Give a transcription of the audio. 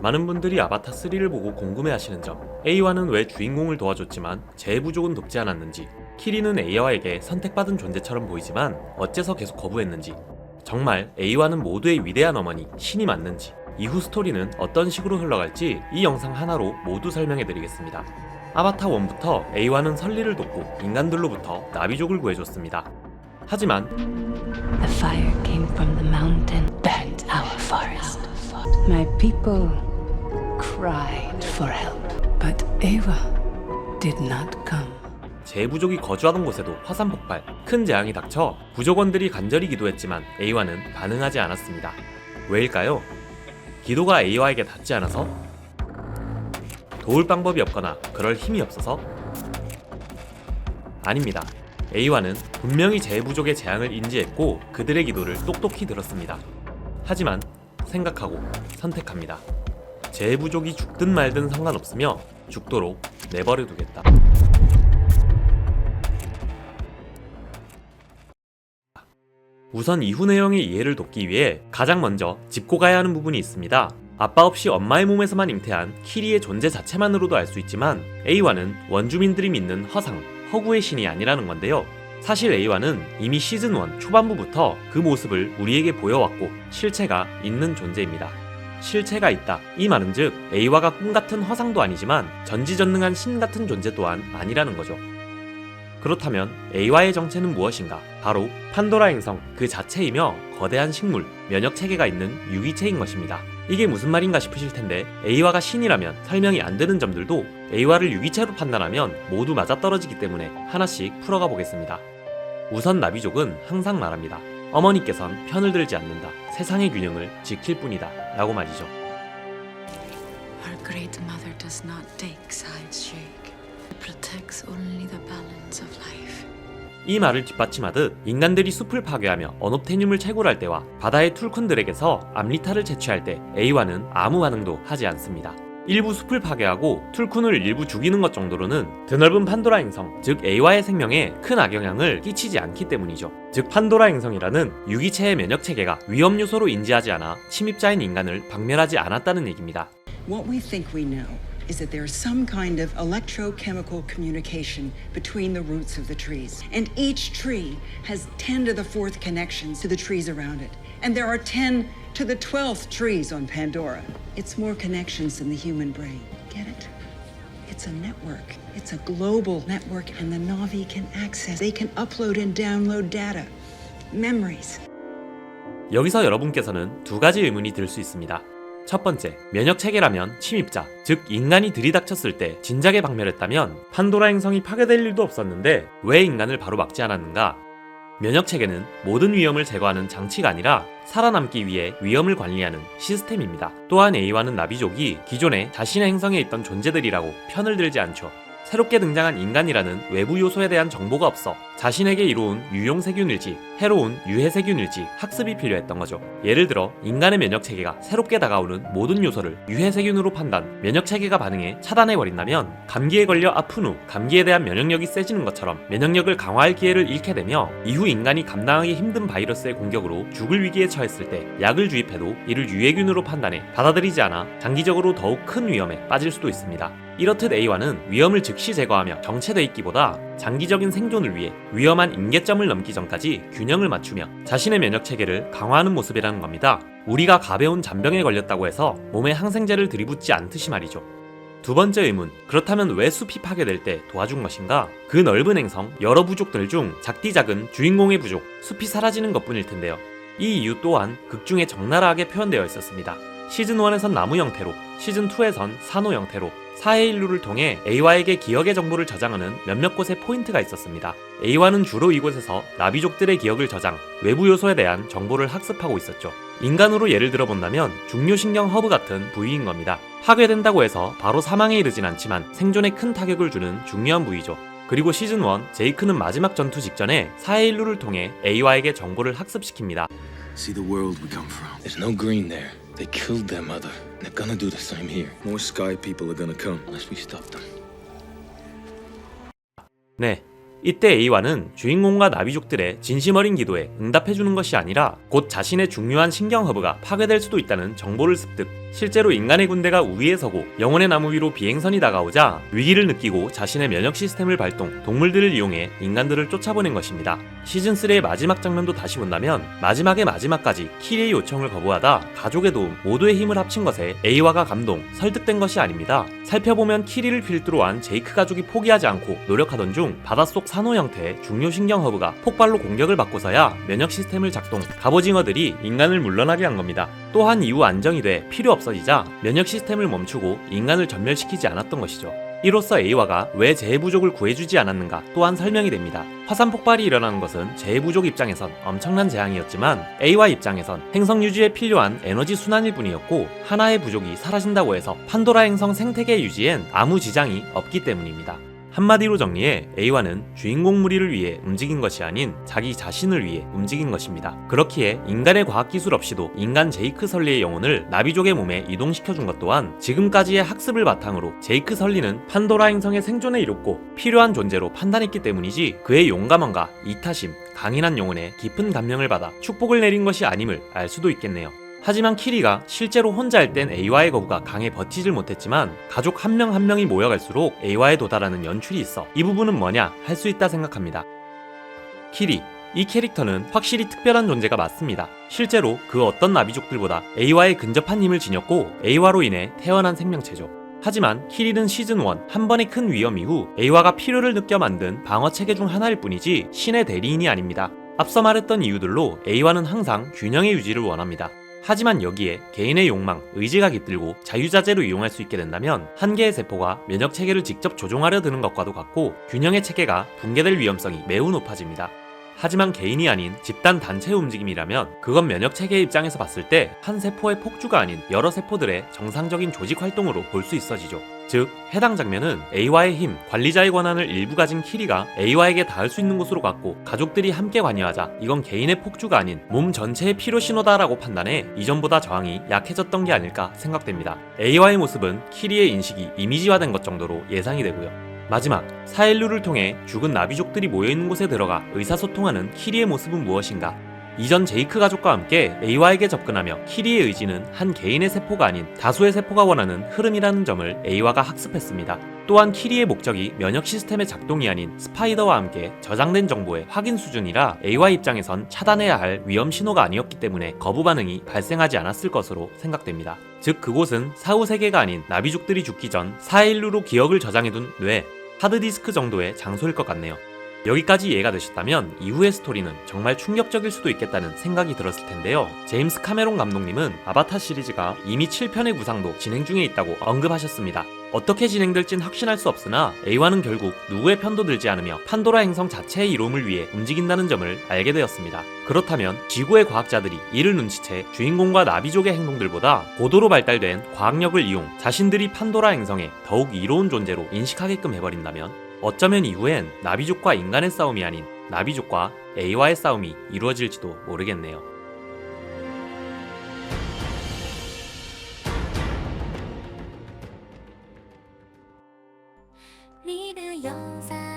많은 분들이 아바타 3를 보고 궁금해하시는 점, A와는 왜 주인공을 도와줬지만 제부족은 돕지 않았는지, 키리는 A와에게 선택받은 존재처럼 보이지만 어째서 계속 거부했는지, 정말 A와는 모두의 위대한 어머니, 신이 맞는지, 이후 스토리는 어떤 식으로 흘러갈지 이 영상 하나로 모두 설명해드리겠습니다. 아바타 1부터 A와는 설리를 돕고 인간들로부터 나비족을 구해줬습니다. 하지만 The fire came from the mountain, burnt our forest. My people cried for help, but Eva did not come. 제부족이 거주하던 곳에도 화산 폭발, 큰 재앙이 닥쳐 부족원들이 간절히 기도했지만 A와는 반응하지 않았습니다. 왜일까요? 기도가 A와에게 닿지 않아서? 도울 방법이 없거나 그럴 힘이 없어서? 아닙니다. A와는 분명히 제부족의 재앙을 인지했고 그들의 기도를 똑똑히 들었습니다. 하지만 생각하고 선택합니다. 제부족이 죽든 말든 상관없으며 죽도록 내버려 두겠다. 우선 이후 내용의 이해를 돕기 위해 가장 먼저 짚고 가야 하는 부분이 있습니다. 아빠 없이 엄마의 몸에서만 잉태한 키리의 존재 자체만으로도 알 수 있지만 A와는 원주민들이 믿는 허상, 허구의 신이 아니라는 건데요. 사실 A와는 이미 시즌 1 초반부부터 그 모습을 우리에게 보여왔고 실체가 있는 존재입니다. 실체가 있다. 이 말은 즉 A와가 꿈같은 허상도 아니지만 전지전능한 신 같은 존재 또한 아니라는 거죠. 그렇다면 A와의 정체는 무엇인가? 바로 판도라 행성 그 자체이며 거대한 식물, 면역 체계가 있는 유기체인 것입니다. 이게 무슨 말인가 싶으실 텐데 A와가 신이라면 설명이 안 되는 점들도 A와를 유기체로 판단하면 모두 맞아떨어지기 때문에 하나씩 풀어가 보겠습니다. 우선 나비족은 항상 말합니다. 어머니께선 편을 들지 않는다. 세상의 균형을 지킬 뿐이다. 라고 말이죠. Our great mother does not take sides, Sheikh. She protects only the balance of life. 이 말을 뒷받침하듯 인간들이 숲을 파괴하며 언옵테늄을 채굴할 때와 바다의 툴쿤들에게서 암리타를 채취할 때 A와는 아무 반응도 하지 않습니다. 일부 숲을 파괴하고 툴쿤을 일부 죽이는 것 정도로는 드넓은 판도라 행성, 즉 A와의 생명에 큰 악영향을 끼치지 않기 때문이죠. 즉 판도라 행성이라는 유기체의 면역 체계가 위험 요소로 인지하지 않아 침입자인 인간을 박멸하지 않았다는 얘기입니다. What we think we know is that there's some kind of electrochemical communication between the roots of the trees. And each tree has 10 to the 4th connections to the trees around it. And there are 10 to the 12th trees on Pandora. It's more connections than the human brain. Get it? It's a network. It's a global network, and the Na'vi can access. They can upload and download data, memories. 여기서 여러분께서는 두 가지 의문이 들 수 있습니다. 첫 번째, 면역 체계라면 침입자, 즉 인간이 들이닥쳤을 때 진작에 박멸했다면 판도라 행성이 파괴될 일도 없었는데 왜 인간을 바로 막지 않았는가? 면역 체계는 모든 위험을 제거하는 장치가 아니라 살아남기 위해 위험을 관리하는 시스템입니다. 또한 A와는 나비족이 기존에 자신의 행성에 있던 존재들이라고 편을 들지 않죠. 새롭게 등장한 인간이라는 외부 요소에 대한 정보가 없어 자신에게 이로운 유용세균일지 해로운 유해세균일지 학습이 필요했던 거죠. 예를 들어 인간의 면역체계가 새롭게 다가오는 모든 요소를 유해세균으로 판단, 면역체계가 반응해 차단해버린다면 감기에 걸려 아픈 후 감기에 대한 면역력이 세지는 것처럼 면역력을 강화할 기회를 잃게 되며 이후 인간이 감당하기 힘든 바이러스의 공격으로 죽을 위기에 처했을 때 약을 주입해도 이를 유해균으로 판단해 받아들이지 않아 장기적으로 더욱 큰 위험에 빠질 수도 있습니다. 이렇듯 A와는 위험을 즉시 제거하며 정체돼 있기보다 장기적인 생존을 위해 위험한 임계점을 넘기 전까지 균형을 맞추며 자신의 면역 체계를 강화하는 모습이라는 겁니다. 우리가 가벼운 잔병에 걸렸다고 해서 몸에 항생제를 들이붓지 않듯이 말이죠. 두 번째 의문, 그렇다면 왜 숲이 파괴될 때 도와준 것인가? 그 넓은 행성, 여러 부족들 중 작디 작은 주인공의 부족, 숲이 사라지는 것뿐일 텐데요. 이 이유 또한 극중에 적나라하게 표현되어 있었습니다. 시즌 1에선 나무 형태로, 시즌 2에선 산호 형태로, 사해일루를 통해 A와에게 기억의 정보를 저장하는 몇몇 곳에 포인트가 있었습니다. A와는 주로 이곳에서 나비족들의 기억을 저장, 외부 요소에 대한 정보를 학습하고 있었죠. 인간으로 예를 들어본다면 중요신경 허브 같은 부위인 겁니다. 파괴된다고 해서 바로 사망에 이르진 않지만 생존에 큰 타격을 주는 중요한 부위죠. 그리고 시즌 1, 제이크는 마지막 전투 직전에 사해일루를 통해 A와에게 정보를 학습시킵니다. See the world we come from. There's no green there. They killed their mother. They're gonna do the same here. More sky people are gonna come. Unless we stop them. 네, 이때 A와는 주인공과 나비족들의 진심 어린 기도에 응답해주는 것이 아니라 곧 자신의 중요한 신경 허브가 파괴될 수도 있다는 정보를 습득, 실제로 인간의 군대가 우위에 서고 영혼의 나무 위로 비행선이 다가오자 위기를 느끼고 자신의 면역 시스템을 발동, 동물들을 이용해 인간들을 쫓아보낸 것입니다. 시즌3의 마지막 장면도 다시 본다면 마지막의 마지막까지 키리의 요청을 거부하다 가족의 도움, 모두의 힘을 합친 것에 에이와가 감동, 설득된 것이 아닙니다. 살펴보면 키리를 필두로 한 제이크 가족이 포기하지 않고 노력하던 중 바닷속 산호 형태의 중요신경 허브가 폭발로 공격을 받고서야 면역 시스템을 작동, 갑오징어들이 인간을 물러나게 한 겁니다. 또한 이후 안정이 돼 필요 없어지자 면역 시스템을 멈추고 인간을 전멸시키지 않았던 것이죠. 이로써 에이와가 왜 재해부족을 구해주지 않았는가 또한 설명이 됩니다. 화산 폭발이 일어나는 것은 재해부족 입장에선 엄청난 재앙이었지만 에이와 입장에선 행성 유지에 필요한 에너지 순환일 뿐이었고 하나의 부족이 사라진다고 해서 판도라 행성 생태계 유지엔 아무 지장이 없기 때문입니다. 한마디로 정리해 에이와는 주인공 무리를 위해 움직인 것이 아닌 자기 자신을 위해 움직인 것입니다. 그렇기에 인간의 과학기술 없이도 인간 제이크 설리의 영혼을 나비족의 몸에 이동시켜준 것 또한 지금까지의 학습을 바탕으로 제이크 설리는 판도라 행성의 생존에 이롭고 필요한 존재로 판단했기 때문이지 그의 용감함과 이타심, 강인한 영혼에 깊은 감명을 받아 축복을 내린 것이 아님을 알 수도 있겠네요. 하지만 키리가 실제로 혼자일 땐 에이와의 거부가 강해 버티질 못했지만 가족 한 명 한 명이 모여갈수록 에이와에 도달하는 연출이 있어 이 부분은 뭐냐 할 수 있다 생각합니다. 키리, 이 캐릭터는 확실히 특별한 존재가 맞습니다. 실제로 그 어떤 나비족들보다 에이와에 근접한 힘을 지녔고 에이와로 인해 태어난 생명체죠. 하지만 키리는 시즌1 한 번의 큰 위험 이후 에이와가 필요를 느껴 만든 방어체계 중 하나일 뿐이지 신의 대리인이 아닙니다. 앞서 말했던 이유들로 에이와는 항상 균형의 유지를 원합니다. 하지만 여기에 개인의 욕망, 의지가 깃들고 자유자재로 이용할 수 있게 된다면 한 개의 세포가 면역 체계를 직접 조종하려 드는 것과도 같고 균형의 체계가 붕괴될 위험성이 매우 높아집니다. 하지만 개인이 아닌 집단 단체의 움직임이라면 그건 면역 체계의 입장에서 봤을 때 한 세포의 폭주가 아닌 여러 세포들의 정상적인 조직 활동으로 볼 수 있어지죠. 즉, 해당 장면은 에이와의 힘, 관리자의 권한을 일부 가진 키리가 에이와에게 닿을 수 있는 곳으로 갔고 가족들이 함께 관여하자 이건 개인의 폭주가 아닌 몸 전체의 필요 신호다라고 판단해 이전보다 저항이 약해졌던 게 아닐까 생각됩니다. 에이와의 모습은 키리의 인식이 이미지화된 것 정도로 예상이 되고요. 마지막, 사일루를 통해 죽은 나비족들이 모여있는 곳에 들어가 의사소통하는 키리의 모습은 무엇인가? 이전 제이크 가족과 함께 에이와에게 접근하며 키리의 의지는 한 개인의 세포가 아닌 다수의 세포가 원하는 흐름이라는 점을 에이와가 학습했습니다. 또한 키리의 목적이 면역 시스템의 작동이 아닌 스파이더와 함께 저장된 정보의 확인 수준이라 에이와 입장에선 차단해야 할 위험 신호가 아니었기 때문에 거부 반응이 발생하지 않았을 것으로 생각됩니다. 즉 그곳은 사후 세계가 아닌 나비족들이 죽기 전 사일루로 기억을 저장해둔 뇌, 하드디스크 정도의 장소일 것 같네요. 여기까지 이해가 되셨다면 이후의 스토리는 정말 충격적일 수도 있겠다는 생각이 들었을 텐데요. 제임스 카메론 감독님은 아바타 시리즈가 이미 7편의 구상도 진행 중에 있다고 언급하셨습니다. 어떻게 진행될진 확신할 수 없으나 에이와는 결국 누구의 편도 들지 않으며 판도라 행성 자체의 이로움을 위해 움직인다는 점을 알게 되었습니다. 그렇다면 지구의 과학자들이 이를 눈치채 주인공과 나비족의 행동들보다 고도로 발달된 과학력을 이용 자신들이 판도라 행성에 더욱 이로운 존재로 인식하게끔 해버린다면 어쩌면 이후엔 나비족과 인간의 싸움이 아닌 나비족과 에이와의 싸움이 이루어질지도 모르겠네요. 리뷰 영상